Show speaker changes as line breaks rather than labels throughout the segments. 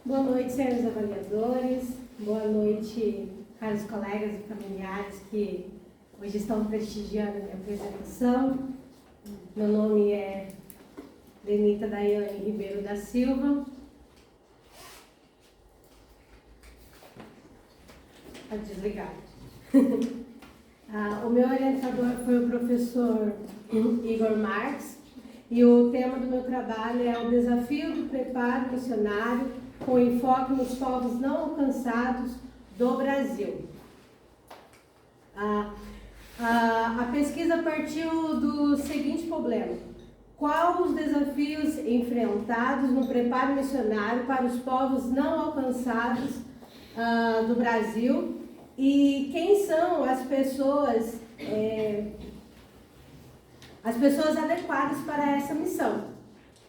Boa noite, senhores avaliadores. Boa noite, caros colegas e familiares que hoje estão prestigiando a minha apresentação. Meu nome é Lenita Daiane Ribeiro da Silva. Pode desligar. O meu orientador foi o professor Igor Marques e o tema do meu trabalho é o desafio do preparo missionário com enfoque nos povos não alcançados do Brasil. A pesquisa partiu do seguinte problema: quais os desafios enfrentados no preparo missionário para os povos não alcançados do Brasil e quem são as pessoas adequadas para essa missão,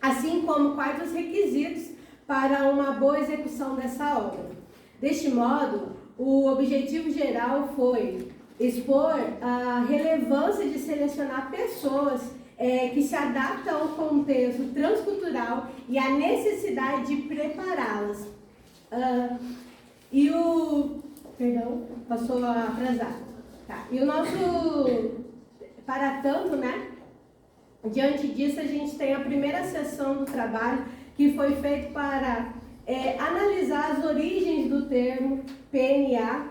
assim como quais os requisitos para uma boa execução dessa obra. Deste modo, o objetivo geral foi expor a relevância de selecionar pessoas que se adaptam ao contexto transcultural e a necessidade de prepará-las. Perdão, passou atrasado. Tá. E o nosso, para tanto, né? Diante disso, a gente tem a primeira sessão do trabalho que foi feito para analisar as origens do termo PNA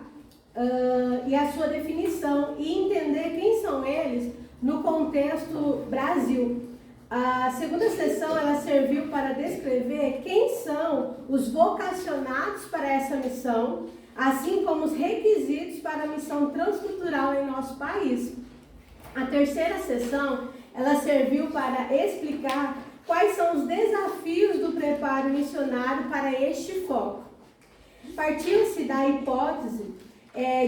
e a sua definição e entender quem são eles no contexto Brasil. A segunda sessão ela serviu para descrever quem são os vocacionados para essa missão, assim como os requisitos para a missão transcultural em nosso país. A terceira sessão ela serviu para explicar quais são os desafios do preparo missionário para este foco. Partiu-se da hipótese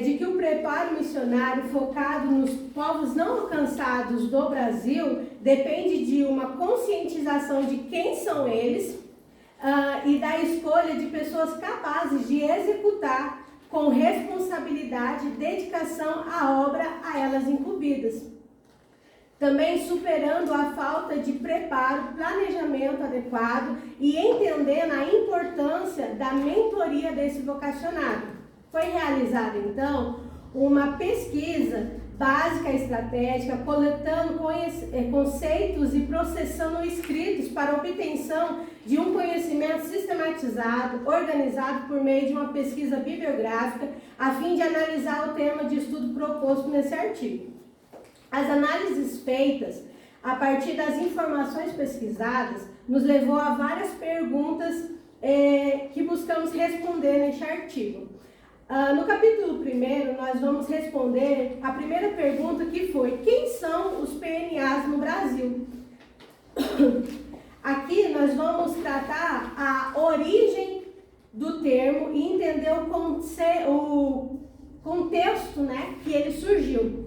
de que o preparo missionário focado nos povos não alcançados do Brasil depende de uma conscientização de quem são eles e da escolha de pessoas capazes de executar com responsabilidade e dedicação a obra a elas incumbidas. Também superando a falta de preparo, planejamento adequado e entendendo a importância da mentoria desse vocacionado. Foi realizada, então, uma pesquisa básica e estratégica, coletando conceitos e processando escritos para obtenção de um conhecimento sistematizado, organizado por meio de uma pesquisa bibliográfica, a fim de analisar o tema de estudo proposto nesse artigo. As análises feitas a partir das informações pesquisadas nos levou a várias perguntas que buscamos responder neste artigo. No capítulo 1, nós vamos responder a primeira pergunta, que foi: quem são os PNAs no Brasil? Aqui nós vamos tratar a origem do termo e entender o contexto, né, que ele surgiu.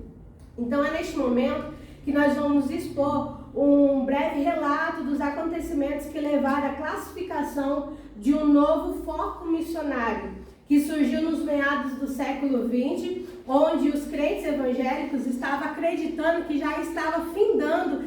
Então é neste momento que nós vamos expor um breve relato dos acontecimentos que levaram à classificação de um novo foco missionário, que surgiu nos meados do século XX, onde os crentes evangélicos estavam acreditando que já estava findando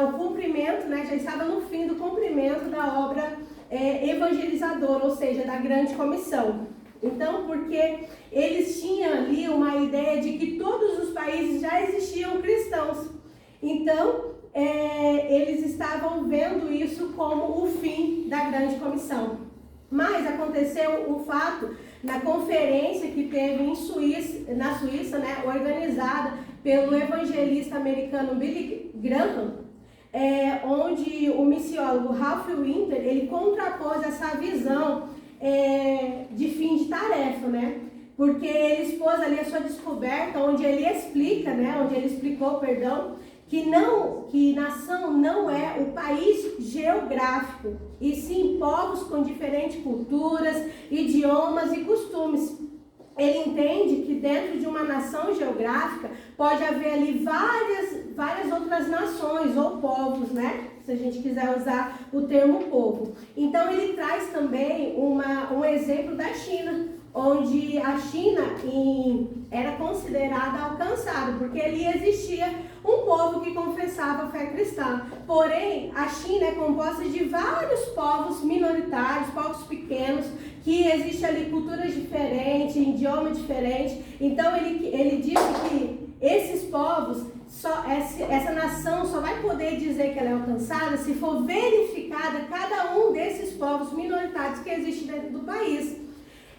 o cumprimento, né, já estava no fim do cumprimento da obra evangelizadora, ou seja, da grande comissão. Então, porque eles tinham ali uma ideia de que todos os países já existiam cristãos. Então, eles estavam vendo isso como o fim da grande comissão. Mas aconteceu o fato, na conferência que teve na Suíça, né, organizada pelo evangelista americano Billy Graham, onde o missiólogo Ralph Winter, ele contrapôs essa visão de fim de tarefa, né? Porque ele expôs ali a sua descoberta, onde ele explicou, que nação não é o país geográfico, e sim povos com diferentes culturas, idiomas e costumes. Ele entende que dentro de uma nação geográfica pode haver ali várias outras nações ou povos, né? Se a gente quiser usar o termo povo. Então ele traz também um exemplo da China, onde a China era considerada alcançada, porque ali existia um povo que confessava a fé cristã. Porém, a China é composta de vários povos minoritários, povos pequenos, que existe ali culturas diferentes, idioma diferente. Então ele disse que esses povos, essa nação só vai poder dizer que ela é alcançada se for verificada cada um desses povos minoritários que existem dentro do país.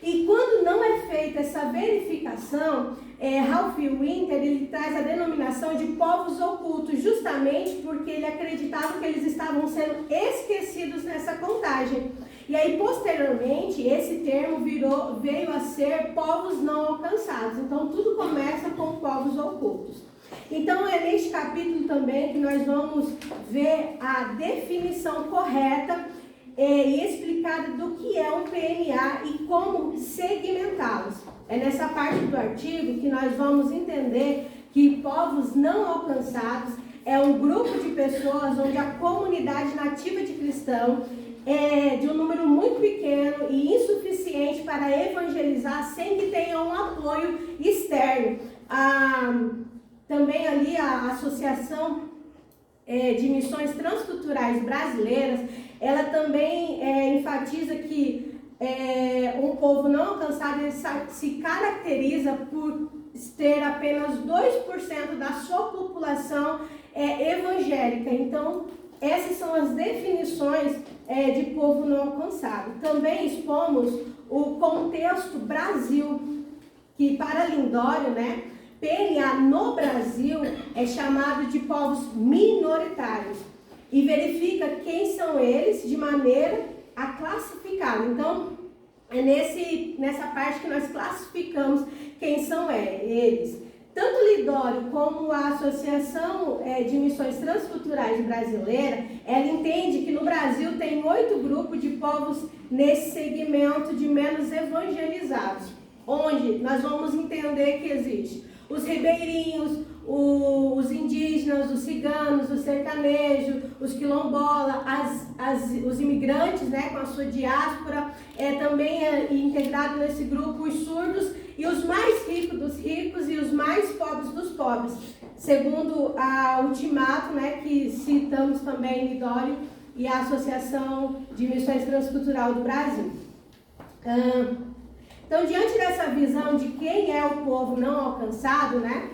E quando não é feita essa verificação, Ralph Winter ele traz a denominação de povos ocultos, justamente porque ele acreditava que eles estavam sendo esquecidos nessa contagem. E aí, posteriormente, esse termo veio a ser povos não alcançados. Então, tudo começa com povos ocultos. Então, é neste capítulo também que nós vamos ver a definição correta e explicada do que é um PNA e como segmentá-los. É nessa parte do artigo que nós vamos entender que povos não alcançados é um grupo de pessoas onde a comunidade nativa de cristão é de um número muito pequeno e insuficiente para evangelizar sem que tenha um apoio externo. Também ali a Associação de Missões Transculturais Brasileiras, ela também enfatiza que um povo não alcançado ele se caracteriza por ter apenas 2% da sua população evangélica. Então, essas são as definições de povo não alcançado. Também expomos o contexto Brasil, que para Lindório, né, PNA no Brasil é chamado de povos minoritários e verifica quem são eles de maneira a classificá-los. Então, é nessa parte que nós classificamos quem são eles. Tanto Lidório como a Associação de Missões Transculturais Brasileira, ela entende que no Brasil tem 8 grupos de povos nesse segmento de menos evangelizados, onde nós vamos entender que existe os ribeirinhos, os indígenas, os ciganos, os sertanejos, os quilombolas, os imigrantes, né, com a sua diáspora, também integrado nesse grupo os surdos e os mais ricos dos ricos e os mais pobres dos pobres, segundo a Ultimato, né, que citamos também em Lidório e a Associação de Missões Transcultural do Brasil. Então, diante dessa visão de quem é o povo não alcançado, né,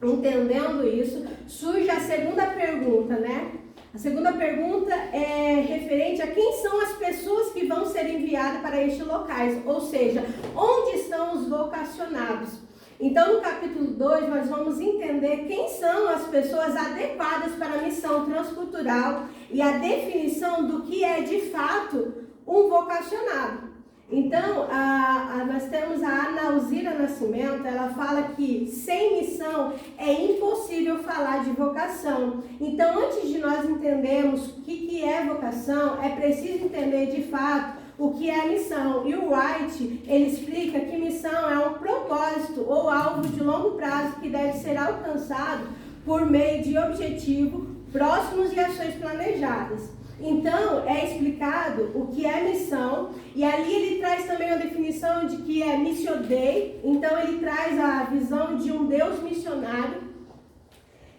entendendo isso, surge a segunda pergunta, né? A segunda pergunta é referente a quem são as pessoas que vão ser enviadas para estes locais, ou seja, onde estão os vocacionados. Então, no capítulo 2, nós vamos entender quem são as pessoas adequadas para a missão transcultural e a definição do que é, de fato, um vocacionado. Então, nós temos a Ana Alzira Nascimento, ela fala que sem missão é impossível falar de vocação. Então, antes de nós entendermos o que é vocação, é preciso entender de fato o que é a missão. E o White, ele explica que missão é um propósito ou alvo de longo prazo que deve ser alcançado por meio de objetivos próximos e ações planejadas. Então, é explicado o que é missão, e ali ele traz também a definição de que é missio Dei. Então, ele traz a visão de um Deus missionário.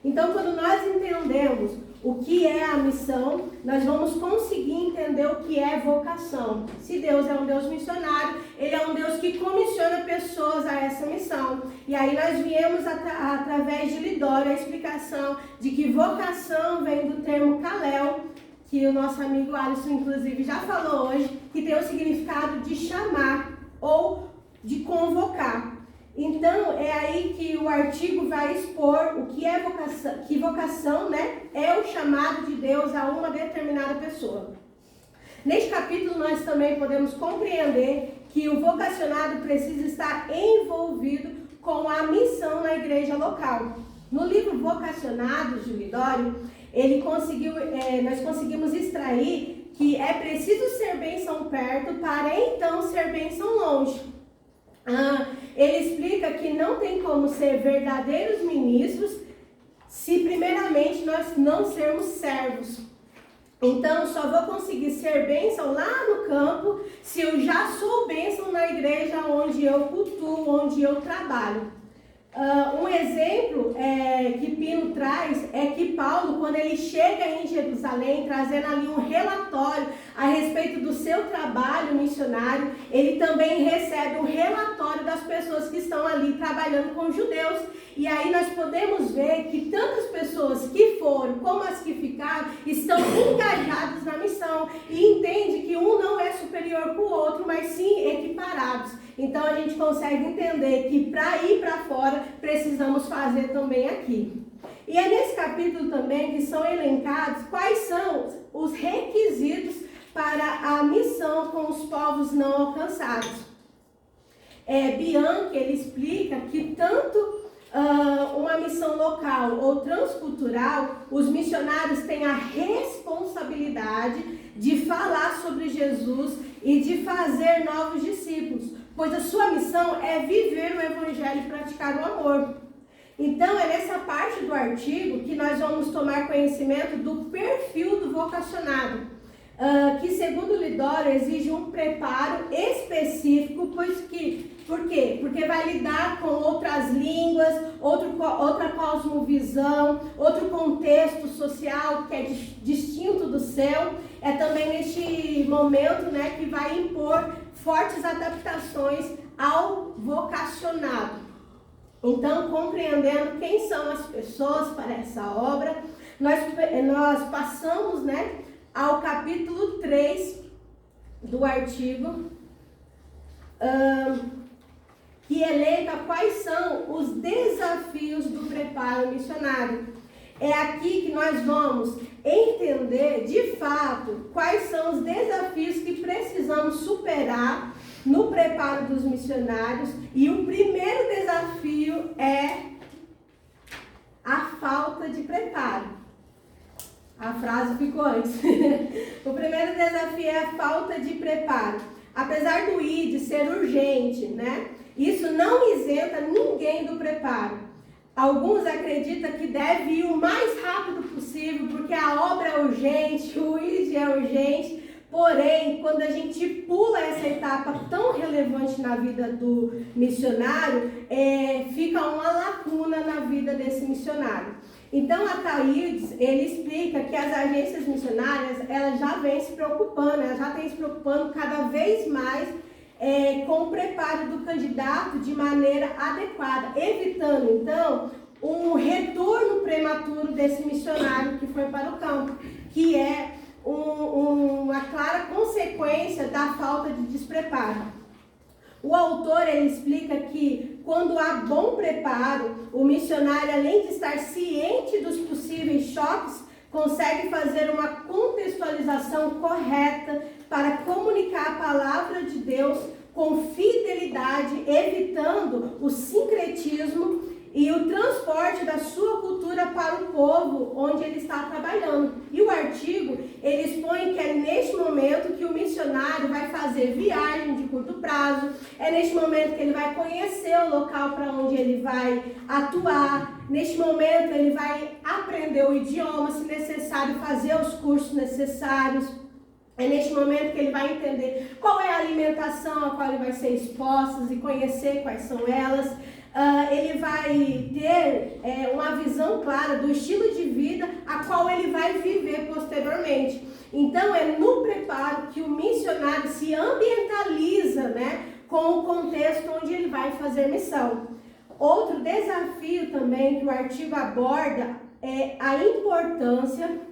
Então, quando nós entendemos o que é a missão, nós vamos conseguir entender o que é vocação. Se Deus é um Deus missionário, Ele é um Deus que comissiona pessoas a essa missão. E aí nós viemos através de Lidório a explicação de que vocação vem do termo Kalel, que o nosso amigo Alisson, inclusive, já falou hoje, que tem o significado de chamar ou de convocar. Então, é aí que o artigo vai expor o que é vocação, que vocação, né, é o chamado de Deus a uma determinada pessoa. Neste capítulo, nós também podemos compreender que o vocacionado precisa estar envolvido com a missão na igreja local. No livro Vocacionados, de Lidório, nós conseguimos extrair que é preciso ser bênção perto para então ser bênção longe. Ele explica que não tem como ser verdadeiros ministros se primeiramente nós não sermos servos. Então, só vou conseguir ser bênção lá no campo se eu já sou bênção na igreja onde eu cultuo, onde eu trabalho. Um exemplo que Pino traz é que Paulo, quando ele chega em Jerusalém, trazendo ali um relatório a respeito do seu trabalho missionário, ele também recebe um relatório das pessoas que estão ali trabalhando com judeus. E aí nós podemos ver que tantas pessoas que foram como as que ficaram estão engajadas na missão e entende que um não é superior com o outro, mas sim equiparados. Então a gente consegue entender que para ir para fora precisamos fazer também aqui. E é nesse capítulo também que são elencados quais são os requisitos para a missão com os povos não alcançados. Bianchi, ele explica que tanto uma missão local ou transcultural, os missionários têm a responsabilidade de falar sobre Jesus e de fazer novos discípulos, pois a sua missão é viver o evangelho e praticar o amor. Então, é nessa parte do artigo que nós vamos tomar conhecimento do perfil do vocacionado, que, segundo Lidório, exige um preparo específico, por quê? Porque vai lidar com outras línguas, outra cosmovisão, outro contexto social que é distinto do seu. É também neste momento, né, que vai impor fortes adaptações ao vocacionado. Então, compreendendo quem são as pessoas para essa obra, nós passamos, né, ao capítulo 3 do artigo, que elenca quais são os desafios do preparo missionário. É aqui que nós vamos entender, de fato, quais são os desafios que precisamos superar no preparo dos missionários. E o primeiro desafio é a falta de preparo. A frase ficou antes. O primeiro desafio é a falta de preparo. Apesar do ID ser urgente, né? Isso não isenta ninguém do preparo. Alguns acreditam que deve ir o mais rápido possível, porque a obra é urgente, o ID é urgente. Porém, quando a gente pula essa etapa tão relevante na vida do missionário, fica uma lacuna na vida desse missionário. Então, a Thaís, ele explica que as agências missionárias, elas já vêm se preocupando, elas já têm se preocupando cada vez mais com o preparo do candidato de maneira adequada, evitando, então, um retorno prematuro desse missionário que foi para o campo, que é uma clara consequência da falta de despreparo. O autor, ele explica que quando há bom preparo, o missionário, além de estar ciente dos possíveis choques, consegue fazer uma contextualização correta para comunicar a palavra de Deus com fidelidade, evitando o sincretismo e o transporte da sua cultura para o povo onde ele está trabalhando. E o artigo, ele expõe que é neste momento que o missionário vai fazer viagem de curto prazo, é neste momento que ele vai conhecer o local para onde ele vai atuar, neste momento ele vai aprender o idioma, se necessário, fazer os cursos necessários. É neste momento que ele vai entender qual é a alimentação a qual ele vai ser exposto e conhecer quais são elas. Ele vai ter uma visão clara do estilo de vida a qual ele vai viver posteriormente. Então, é no preparo que o missionário se ambientaliza, né, com o contexto onde ele vai fazer missão. Outro desafio também que o artigo aborda é a importância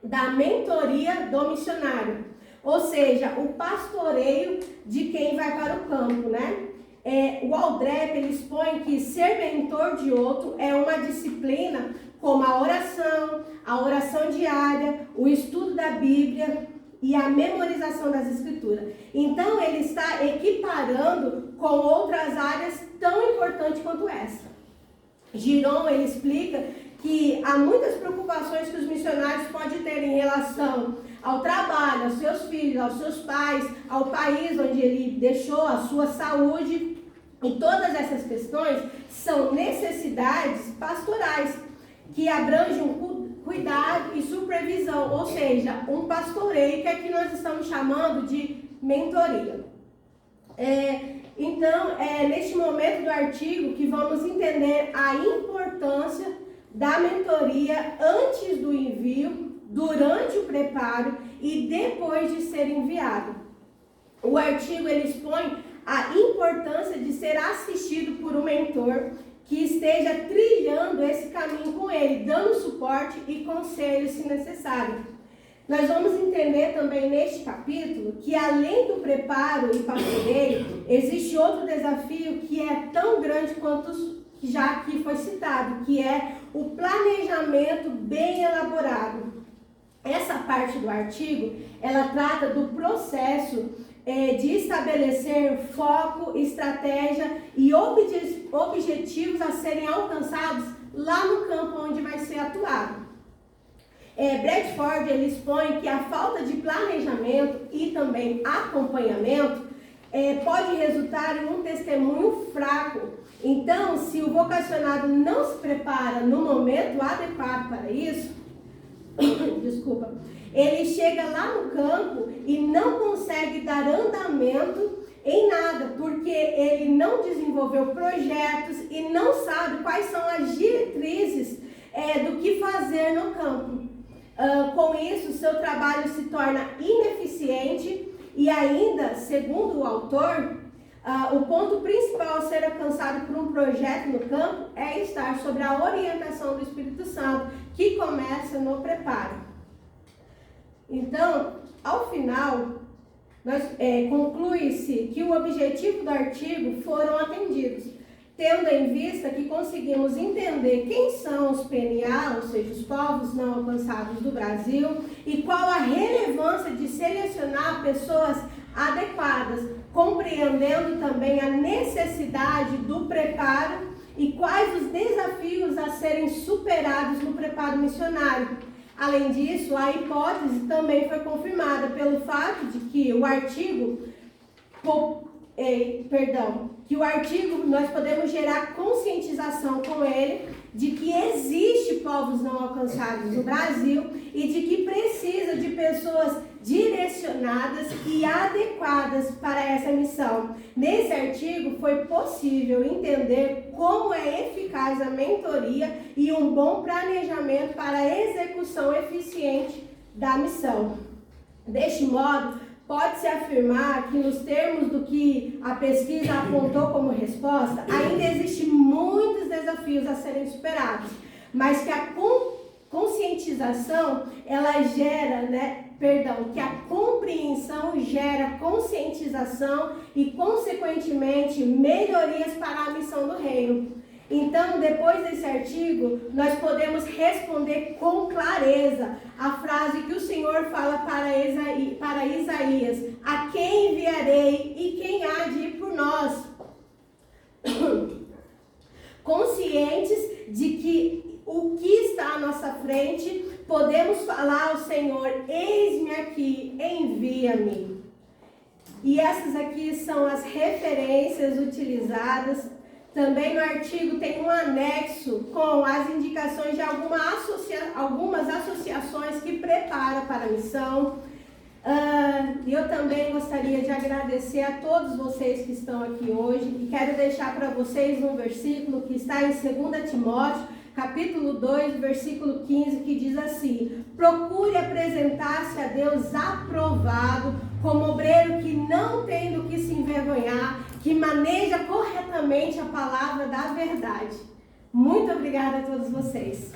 da mentoria do missionário, ou seja, o pastoreio de quem vai para o campo, né? O Aldrep, ele expõe que ser mentor de outro é uma disciplina como a oração diária, o estudo da Bíblia e a memorização das Escrituras. Então, ele está equiparando com outras áreas tão importantes quanto essa. Giron, ele explica que há muitas preocupações que os missionários podem ter em relação ao trabalho, aos seus filhos, aos seus pais, ao país onde ele deixou, a sua saúde. E todas essas questões são necessidades pastorais, que abrangem um cuidado e supervisão, ou seja, um pastoreio que aqui nós estamos chamando de mentoria. Então, é neste momento do artigo que vamos entender a importância da mentoria antes do envio, durante o preparo e depois de ser enviado. O artigo ele expõe a importância de ser assistido por um mentor que esteja trilhando esse caminho com ele, dando suporte e conselho se necessário. Nós vamos entender também neste capítulo que além do preparo e pastoreio, existe outro desafio que é tão grande quanto que já aqui foi citado, que é o planejamento bem elaborado. Essa parte do artigo, ela trata do processo de estabelecer foco, estratégia e objetivos a serem alcançados lá no campo onde vai ser atuado. Bradford ele expõe que a falta de planejamento e também acompanhamento pode resultar em um testemunho fraco. Então, se o vocacionado não se prepara no momento adequado para isso, ele chega lá no campo e não consegue dar andamento em nada, porque ele não desenvolveu projetos e não sabe quais são as diretrizes do que fazer no campo. Com isso, seu trabalho se torna ineficiente e ainda, segundo o autor, o ponto principal a ser alcançado por um projeto no campo é estar sob a orientação do Espírito Santo, que começa no preparo. Então, ao final, conclui-se que o objetivo do artigo foram atendidos, tendo em vista que conseguimos entender quem são os PNA, ou seja, os povos não alcançados do Brasil, e qual a relevância de selecionar pessoas adequadas, compreendendo também a necessidade do preparo e quais os desafios a serem superados no preparo missionário. Além disso, a hipótese também foi confirmada pelo fato de que o artigo nós podemos gerar conscientização com ele de que existe povos não alcançados no Brasil e de que precisa de pessoas direcionadas e adequadas para essa missão. Nesse artigo foi possível entender como é eficaz a mentoria e um bom planejamento para a execução eficiente da missão. Deste modo, pode-se afirmar que, nos termos do que a pesquisa apontou como resposta, ainda existem muitos desafios a serem superados, mas que a conscientização, ela gera, que a compreensão gera conscientização e, consequentemente, melhorias para a missão do reino. Então, depois desse artigo, nós podemos responder com clareza a frase que o Senhor fala para Isaías: a quem enviarei e quem há de ir por nós? Conscientes de que o que está à nossa frente, podemos falar ao Senhor: eis-me aqui, envia-me. E essas aqui são as referências utilizadas. Também no artigo tem um anexo com as indicações de algumas associações que preparam para a missão. Eu também gostaria de agradecer a todos vocês que estão aqui hoje e quero deixar para vocês um versículo que está em 2 Timóteo, capítulo 2, versículo 15, que diz assim: procure apresentar-se a Deus aprovado, como obreiro que não tem do que se envergonhar, que maneja corretamente a palavra da verdade. Muito obrigada a todos vocês.